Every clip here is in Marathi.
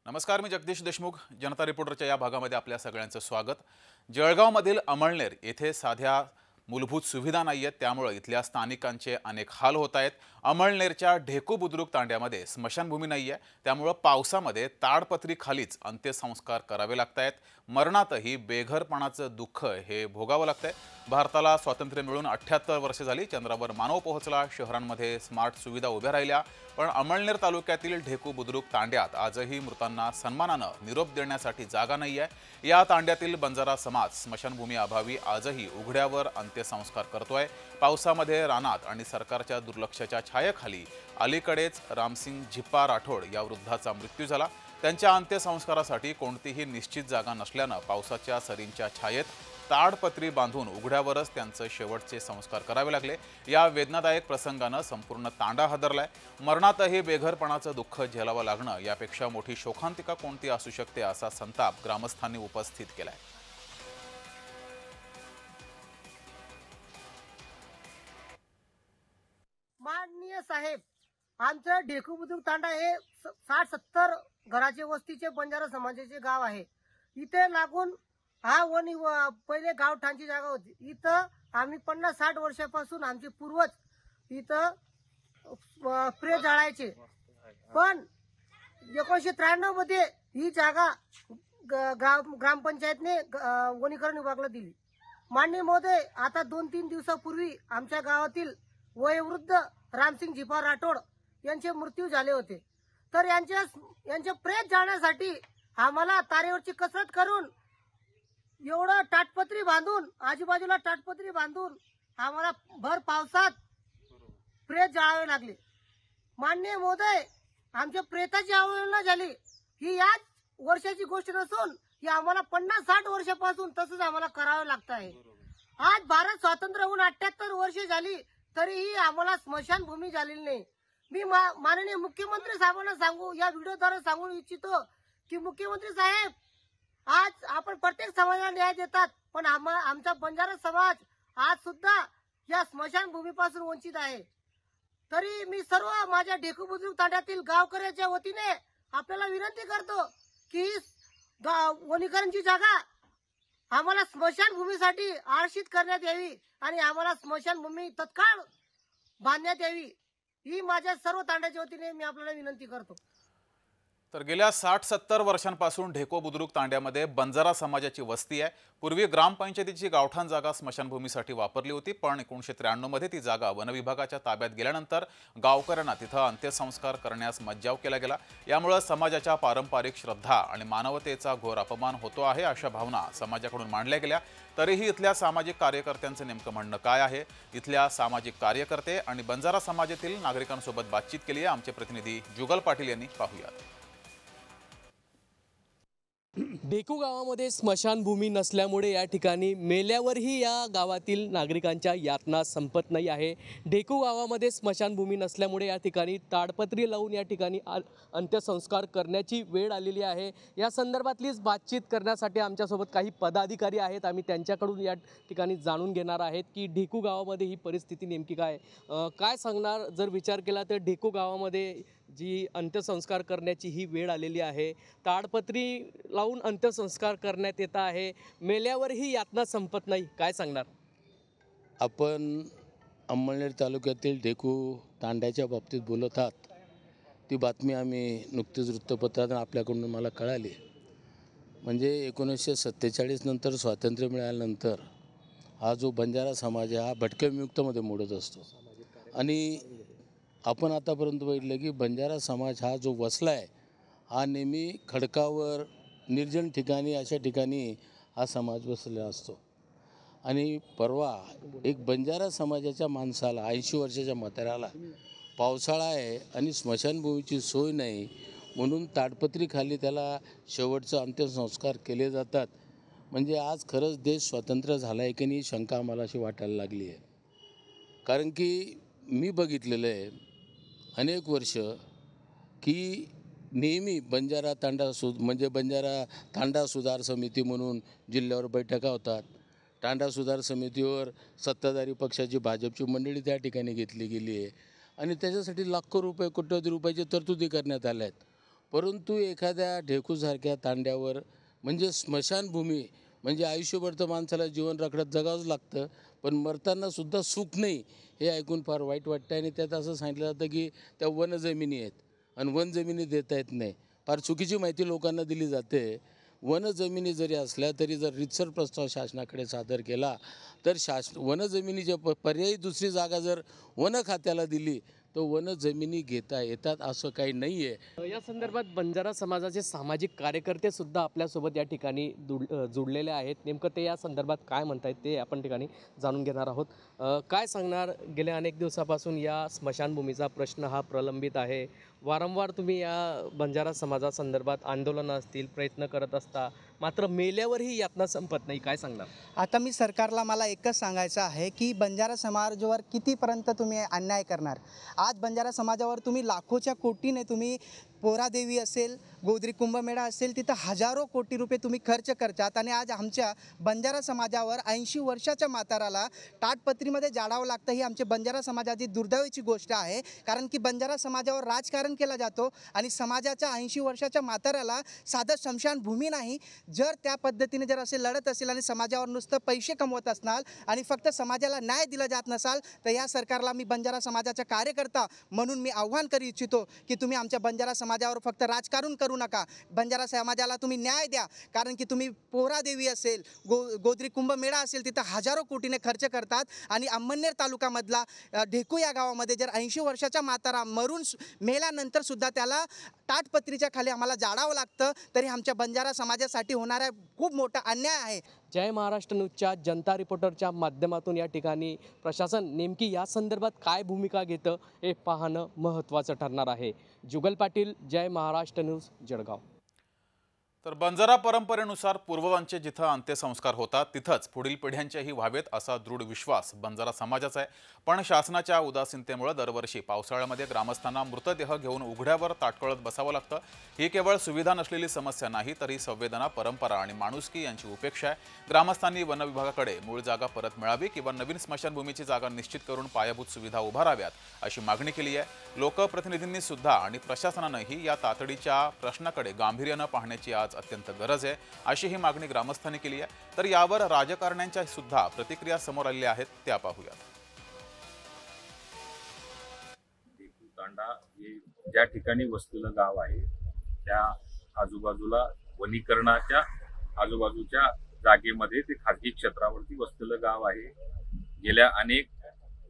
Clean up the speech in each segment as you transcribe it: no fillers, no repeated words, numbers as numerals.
नमस्कार, मी जगदीश देशमुख. जनता रिपोर्टरच्या या भागामध्ये आपल्या सगळ्यांचं स्वागत. जळगावमधील अमळनेर येथे साध्या मूलभूत सुविधा नाहीयेत, त्यामुळे इथल्या स्थानिकांचे अनेक हाल होत आहेत. अमळनेरच्या ढेकू बुद्रुक तांड्यामध्ये स्मशानभूमी नाहीये, त्यामुळे पावसामध्ये ताडपत्री खालीच अंत्यसंस्कार करावे लागतायत. मरणातही बेघरपणाचं दुःख हे भोगावं लागतंय. भारताला स्वातंत्र्य मिळून 78 वर्ष झाली. चंद्रावर मानव पोहोचला, शहरांमध्ये स्मार्ट सुविधा उभ्या राहिल्या, पण अमळनेर तालुक्यातील ढेकू बुद्रुक तांड्यात आजही मृतांना सन्मानानं निरोप देण्यासाठी जागा नाहीये. या तांड्यातील बंजारा समाज स्मशानभूमी अभावी आजही उघड्यावर अंत्यसंस्कार करतोय. पावसामध्ये, रानात आणि सरकारच्या दुर्लक्षाच्या छायेखाली अलीकडेच रामसिंग झिप्पा राठोड या वृद्धाचा मृत्यू झाला. त्यांच्या अंत्यसंस्कारासाठी कोणतीही निश्चित जागा नसल्यानं पावसाच्या सरींच्या छायेत ताडपत्री बांधून उघड्यावरच त्यांचे शेवटचे संस्कार करावे लागले. या वेदनादायक प्रसंगानं संपूर्ण तांडा हादरलाय. मरणातही बेघरपणाचं दुःख झेलावं लागणं यापेक्षा मोठी शोकांतिका कोणती असू शकते, असा संताप ग्रामस्थांनी उपस्थित केलाय. माननीय साहेब, आमचं ढेकू बुद्रुक तांडा हे 60-70 घराचे वस्तीचे बंजारा समाजाचे गाव आहे. इथे लागून हा पहिले गावठाणची जागा होती. इथं आम्ही 50-60 वर्षापासून आमचे पूर्वज इथं प्रे जाळायचे. पण 1993 मध्ये ही जागा ग्रामपंचायतने वनीकरण विभागाला दिली. माननीय महोदय, आता 2-3 दिवसापूर्वी आमच्या गावातील वयोवृद्ध रामसिंग झिप्पा राठोड यांचे मृत्यू झाले होते. तर यांचे प्रेत जाळण्यासाठी आम्हाला तारेवरची कसरत करून एवढं टाटपत्री बांधून, आजूबाजूला टाटपत्री बांधून आम्हाला भर पावसात प्रेत जाळावे लागले. माननीय महोदय, आमच्या प्रेताची अवहेलना झाली ही याच वर्षाची गोष्ट नसून ही आम्हाला 50-60 वर्षापासून तसंच आम्हाला करावं लागत आहे. आज भारत स्वातंत्र्य होऊन 78 वर्ष झाली तरीही आम्हाला स्मशानभूमी झालेली नाही. मी माननीय मुख्यमंत्री साहेबांना या व्हिडिओद्वारे सांगू इच्छितो की मुख्यमंत्री साहेब, आज आपण प्रत्येक समाजाला न्याय देतात, पण आमचा बंजारा समाज आज सुद्धा या स्मशानभूमीपासून वंचित आहे. तरी मी सर्व माझ्या ढेकू बुद्रुक तांड्यातील गावकऱ्याच्या वतीने आपल्याला विनंती करतो की वनीकरणची जागा आम्हाला स्मशानभूमीसाठी आरक्षित करण्यात यावी आणि आम्हाला स्मशानभूमी तत्काळ बांधण्यात यावी, ही माझ्या सर्व तांड्याच्या वतीने मी आपल्याला विनंती करतो. तर गेल्या 60-70 वर्षांपासून ढेकू बुद्रुक तांड्यामध्ये बंजारा समाजाची वस्ती आहे. पूर्वी ग्रामपंचायतीची गावठाण जागा स्मशानभूमीसाठी वापरली होती, पण 1993 मध्ये ती जागा वनविभागाच्या ताब्यात गेल्यानंतर गावकऱ्यांना तिथं अंत्यसंस्कार करण्यास मज्जाव केला गेला. यामुळे समाजाच्या पारंपरिक श्रद्धा आणि मानवतेचा घोर अपमान होतो आहे, अशा भावना समाजाकडून मांडल्या गेल्या. तरीही इथल्या सामाजिक कार्यकर्त्यांचं नेमकं म्हणणं काय आहे? इथल्या सामाजिक कार्यकर्ते आणि बंजारा समाजातील नागरिकांसोबत बातचीत केली आहे आमचे प्रतिनिधी जुगल पाटील यांनी. पाहूयात. ढेकू गावामध्ये स्मशानभूमी नसल्यामुळे या ठिकाणी मेल्यावरही या गावातील नागरिकांच्या यातना संपत नाही आहे. ढेकू गावामध्ये स्मशानभूमी नसल्यामुळे या ठिकाणी ताडपत्री लावून या ठिकाणी अंत्यसंस्कार करण्याची वेळ आलेली आहे. या संदर्भातलीच बातचीत करण्यासाठी आमच्यासोबत काही पदाधिकारी आहेत. आम्ही त्यांच्याकडून या ठिकाणी जाणून घेणार आहेत की ढेकू गावामध्ये ही परिस्थिती नेमकी काय सांगणार. जर विचार केला तर ढेकू गावामध्ये जी अंत्यसंस्कार करण्याची ही वेळ आलेली आहे, ताडपत्री लावून अंत्यसंस्कार करण्यात येत आहे, मेल्यावरही यातना संपत नाही, काय सांगणार? आपण अंमळनेर तालुक्यातील ढेकू तांड्याच्या बाबतीत बोलत आहात. ती बातमी आम्ही नुकतीच वृत्तपत्रात आपल्याकडून मला कळाली. म्हणजे 1947 नंतर स्वातंत्र्य मिळाल्यानंतर हा जो बंजारा समाज आहे हा भटक्या विमुक्तमध्ये मोडत असतो. आणि आपण आतापर्यंत बघितलं की बंजारा समाज हा जो वसला आहे हा नेहमी खडकावर, निर्जन ठिकाणी, अशा ठिकाणी हा समाज बसलेला असतो. आणि परवा एक बंजारा समाजाच्या माणसाला, 80 वर्षाच्या म्हाताऱ्याला, पावसाळा आहे आणि स्मशानभूमीची सोय नाही म्हणून ताडपत्रीखाली त्याला शेवटचं अंत्यसंस्कार केले जातात. म्हणजे आज खरंच देश स्वतंत्र झाला आहे की नाही, शंका आम्हाला अशी वाटायला लागली आहे. कारण की मी बघितलेलं आहे अनेक वर्ष की नेहमी बंजारा तांडा सुधार समिती म्हणून जिल्ह्यावर बैठका होतात. तांडा सुधार समितीवर सत्ताधारी पक्षाची, भाजपची मंडळी त्या ठिकाणी घेतली गेली आहे आणि त्याच्यासाठी लाखो रुपये, कोट्यवधी रुपयाची तरतुदी करण्यात आल्या आहेत. परंतु एखाद्या ढेकूसारख्या तांड्यावर म्हणजे स्मशानभूमी म्हणजे आयुष्यभर तर माणसाला जीवन रखडत जगावंच लागतं, पण मरतानासुद्धा सुख नाही हे ऐकून फार वाईट वाटतं. आणि त्यात असं सांगितलं जातं की त्या वनजमिनी आहेत आणि वनजमिनी देता येत नाही. फार चुकीची माहिती लोकांना दिली जाते. वनजमिनी जरी असल्या तरी जर रीतसर प्रस्ताव शासनाकडे सादर केला तर वनजमिनीच्या पर्यायी दुसरी जागा जर वन खात्याला दिली तर वनजमिनी घेता येतात असं काही नाही आहे. या संदर्भात बंजारा समाजाचे सामाजिक कार्यकर्ते सुद्धा आपल्यासोबत या ठिकाणी जुडलेले आहेत. नेमकं ते या संदर्भात काय म्हणतायत ते आपण ठिकाणी जाणून घेणार आहोत. काय सांगणार, गेल्या अनेक दिवसापासून या स्मशानभूमीचा प्रश्न हा प्रलंबित आहे. वारंवार तुम्ही या बंजारा समाजासंदर्भात आंदोलनं असतील प्रयत्न करत असता, मात्र मेल्यावरही यातना संपत नाही. काय सांगणार? आता मी सरकारला मला एकच सांगायचं आहे की बंजारा समाजावर कितीपर्यंत तुम्ही अन्याय करणार. आज बंजारा समाजावर तुम्ही लाखोच्या कोटीने तुम्ही पोहरादेवी असेल, गोदरी कुंभमेळा असेल, तिथं हजारो कोटी रुपये तुम्ही खर्च करतात आणि आज आमच्या बंजारा समाजावर 80 वर्षाच्या म्हाताराला ताडपत्रीमध्ये जाळावं लागतं. ही आमच्या बंजारा समाजाची दुर्दैवाची गोष्ट आहे. कारण की बंजारा समाजावर राजकारण केला जातो आणि समाजाच्या 80 वर्षाच्या म्हाताऱ्याला साधं स्मशानभूमी नाही. जर त्या पद्धतीने जर असे लढत असेल आणि समाजावर नुसतं पैसे कमवत असणार आणि फक्त समाजाला न्याय दिला जात नसाल तर या सरकारला मी बंजारा समाजाचा कार्यकर्ता म्हणून मी आव्हान करू इच्छितो की तुम्ही आमच्या बंजारा समाजावर फक्त राजकारण करू नका. बंजारा समाजाला तुम्ही न्याय द्या. कारण की तुम्ही पोहरादेवी असेल, गोदरी कुंभमेळा असेल, तिथं हजारो कोटीने खर्च करतात आणि अंमळनेर तालुक्यामधला ढेकू या गावामध्ये जर 80 वर्षाचा म्हातारा मरून मेल्यानंतर सुद्धा त्याला ताडपत्रीच्या खाली आम्हाला जाळावं लागतं, तरी आमच्या बंजारा समाजासाठी होणारा खूप मोठा अन्याय आहे. जय महाराष्ट्र न्यूजच्या जनता रिपोर्टरच्या माध्यमातून या ठिकाणी प्रशासन नेमकी या संदर्भात काय भूमिका घेतं हे पाहणं महत्त्वाचं ठरणार आहे. जुगल पाटील, जय महाराष्ट्र न्यूज, जळगाव. तर बंजारा परंपरेनुसार पूर्वजांचे जिथं अंत्यसंस्कार होतात तिथंच पुढील पिढ्यांचेही व्हावेत असा दृढ विश्वास बंजारा समाजाचा आहे. पण शासनाच्या उदासीनतेमुळे दरवर्षी पावसाळ्यामध्ये ग्रामस्थांना मृतदेह घेऊन उघड्यावर ताटकळत बसावं लागतं. ही केवळ सुविधा नसलेली समस्या नाही, तर ही संवेदना, परंपरा आणि माणुसकी यांची उपेक्षा आहे. ग्रामस्थांनी वन विभागाकडे मूळ जागा परत मिळावी किंवा नवीन स्मशानभूमीची जागा निश्चित करून पायाभूत सुविधा उभाराव्यात अशी मागणी केली आहे. लोकप्रतिनिधींनी सुद्धा आणि प्रशासनानंही या तातडीच्या प्रश्नाकडे गांभीर्यानं पाहण्याची आज अत्यंत गरज आहे अशी ही मागणी ग्रामस्थांनी केली आहे. तर यावर राजकारण्यांच्या सुद्धा प्रतिक्रिया समोर आलेल्या आहेत, त्या पाहूयात. तांडा हे ज्या ठिकाणी वसलेलं गाव आहे त्या आजूबाजूला वनीकरणाच्या आजूबाजूच्या जागेमध्ये ते खाजगी क्षेत्रावरती वसलेलं गाव आहे. गेल्या अनेक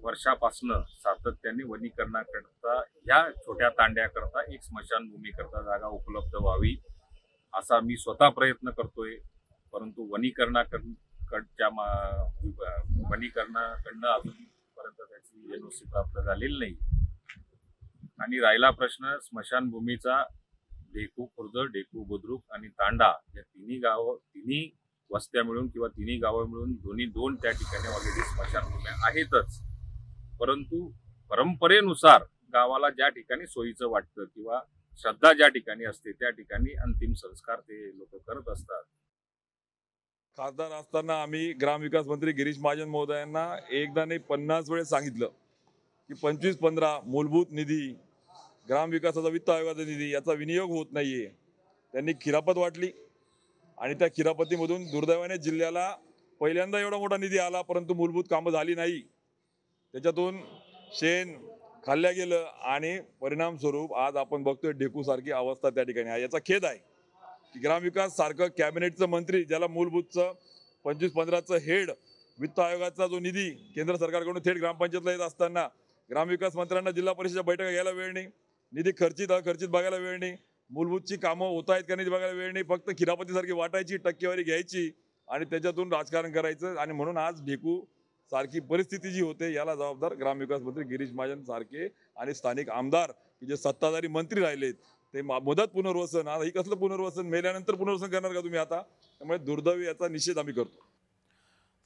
वर्षापासून सातत्याने वनीकरणाकरता ह्या छोट्या तांड्याकरता एक स्मशानभूमी करता जागा उपलब्ध व्हावी असा मी स्वतः प्रयत्न करतोय. परंतु वनीकरणाकडनं अजूनपर्यंत त्याची NOC प्राप्त झालेली नाही. आणि राहिला प्रश्न स्मशानभूमीचा, ढेकू खुर्द, ढेकू बुद्रुक आणि तांडा या तिन्ही वस्त्या मिळून किंवा तिन्ही गावं मिळून दोन त्या ठिकाणी ऑलरेडी स्मशानभूम्या आहेतच. परंतु परंपरेनुसार गावाला ज्या ठिकाणी सोयीचं वाटतं किंवा श्रद्धा ज्या ठिकाणी असते त्या ठिकाणी अंतिम संस्कार ते लोक करत असतात. खासदार असताना आम्ही ग्रामविकास मंत्री गिरीश महाजन महोदयांना एकदा नाही 50 वेळेस सांगितलं की 25-15 मूलभूत निधी, ग्रामविकासाचा वित्त आयोगाचा निधी याचा विनियोग होत नाहीये. त्यांनी खिरापत वाटली आणि त्या खिरापतीमधून दुर्दैवाने जिल्ह्याला पहिल्यांदा एवढा मोठा निधी आला, परंतु मूलभूत कामं झाली नाही. त्याच्यातून शेण खाल्ल्या गेलं आणि परिणाम स्वरूप आज आपण बघतोय ढेकूसारखी अवस्था त्या ठिकाणी आहे. याचा खेद आहे की ग्रामविकास सारखं कॅबिनेटचं मंत्री, ज्याला मूलभूतचं 25-15चं हेड, वित्त आयोगाचा जो निधी केंद्र सरकारकडून थेट ग्रामपंचायतला येत असताना ग्रामविकास मंत्र्यांना जिल्हा परिषदेच्या बैठका घ्यायला वेळ नाही, निधी खर्चित अखर्चित बघायला वेळ नाही, मूलभूतची कामं होत आहेत का नाही बघायला वेळ नाही, फक्त खिरापतीसारखी वाटायची, टक्केवारी घ्यायची आणि त्याच्यातून राजकारण करायचं. आणि म्हणून आज ढेकू सारखी परिस्थिती जी होते याला जबाबदार ग्रामविकास मंत्री गिरीश महाजन सारखे आणि स्थानिक आमदार की जे सत्ताधारी मंत्री राहिलेत ते मुदत पुनर्वसन. आता ही कसलं पुनर्वसन, मेल्यानंतर पुनर्वसन करणार का तुम्ही आता? त्यामुळे दुर्दैव याचा निषेध आम्ही करतो.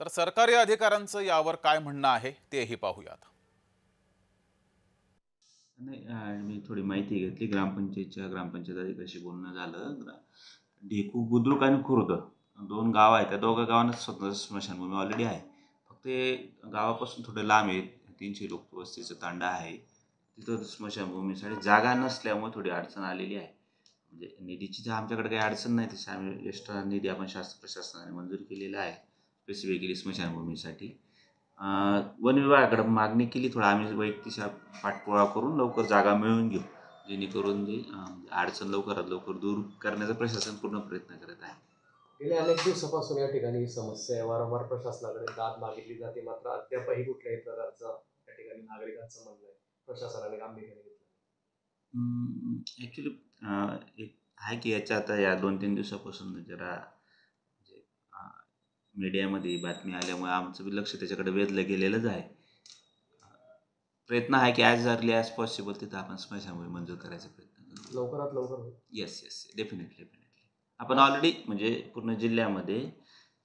तर सरकारी अधिकाऱ्यांचं यावर काय म्हणणं आहे तेही पाहूयात. नाही, मी थोडी माहिती घेतली. ग्रामपंचायत अधिकाऱ्याशी बोलणं झालं. ढेकू बुद्रुक आणि खुर्द 2 गाव आहेत. त्या दोघं गावांना स्वतः स्मशानभूमी ऑलरेडी आहे. फक्त गावापासून थोडं लांब आहे. 300 लोक वस्तीचं तांडा आहे. तिथं स्मशानभूमीसाठी जागा नसल्यामुळे थोडी अडचण आलेली आहे. म्हणजे निधीची तर आमच्याकडे काही अडचण नाही, तशी आम्ही एक्स्ट्रा निधी आपण शास्त्र प्रशासनाने मंजूर केलेला आहे स्पेसिफिकली स्मशानभूमीसाठी. वन विभागाकडे मागणी केली, थोडं आम्ही वैयक्तिक पाठपुरावा करून लवकर जागा मिळवून घेऊ, जेणेकरून जी अडचण लवकरात लवकर दूर करण्याचा प्रशासन पूर्ण प्रयत्न करत आहे. गेल्या अनेक दिवसापासून या ठिकाणी ही समस्या आहे. वारंवार प्रशासनाकडे दाद मागितली जाते, मात्र अद्यापही कुठल्याही प्रकारचं या ठिकाणी नागरिकांचं म्हणणं आहे प्रशासनाने गांभीर्याने घेतलं. ॲक्च्युली एक आहे की याच्या आता या 2-3 दिवसापासून जरा म्हणजे मीडियामध्ये बातमी आल्यामुळे आमचं बी लक्ष त्याच्याकडे वेधलं गेलेलंच आहे. प्रयत्न आहे की ॲज अर्ली ॲज पॉसिबल तिथं आपण स्मशानभूमी मंजूर करायचा प्रयत्न करू. लवकरात लवकर होईल. Yes yes, definitely. आपण ऑलरेडी म्हणजे पूर्ण जिल्ह्यामध्ये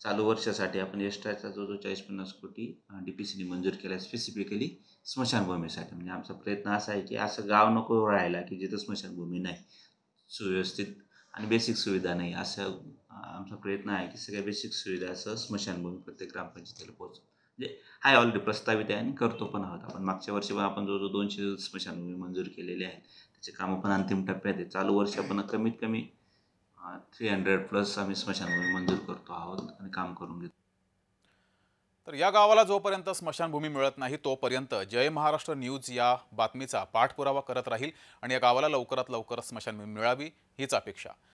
चालू वर्षासाठी आपण एक्स्ट्राचा जो 40-50 कोटी DPCने मंजूर केला आहे स्पेसिफिकली स्मशानभूमीसाठी. म्हणजे आमचा प्रयत्न असा आहे की असं गाव नको राहायला की जिथं स्मशानभूमी नाही, सुव्यवस्थित आणि बेसिक सुविधा नाही. असं आमचा प्रयत्न आहे की सगळ्या बेसिक सुविधासह स्मशानभूमी प्रत्येक ग्रामपंचायतीला पोहोचवू. म्हणजे हाय ऑलरेडी प्रस्तावित आहे आणि करतो पण आहोत. आपण मागच्या वर्षी पण आपण जो 200 स्मशानभूमी मंजूर केलेले आहेत, त्याचे कामं पण अंतिम टप्प्यात आहे. चालू वर्षी आपण कमीत कमी 300+ आम्ही स्मशानभूमी मंजूर करतो आहोत आणि काम करून घेतो. तर या गावाला जोपर्यंत स्मशानभूमी मिळत नाही तोपर्यंत जय महाराष्ट्र न्यूज या बातमीचा पाठपुरावा करत राहील आणि या गावाला लवकरात लवकर स्मशानभूमी मिळावी हीच अपेक्षा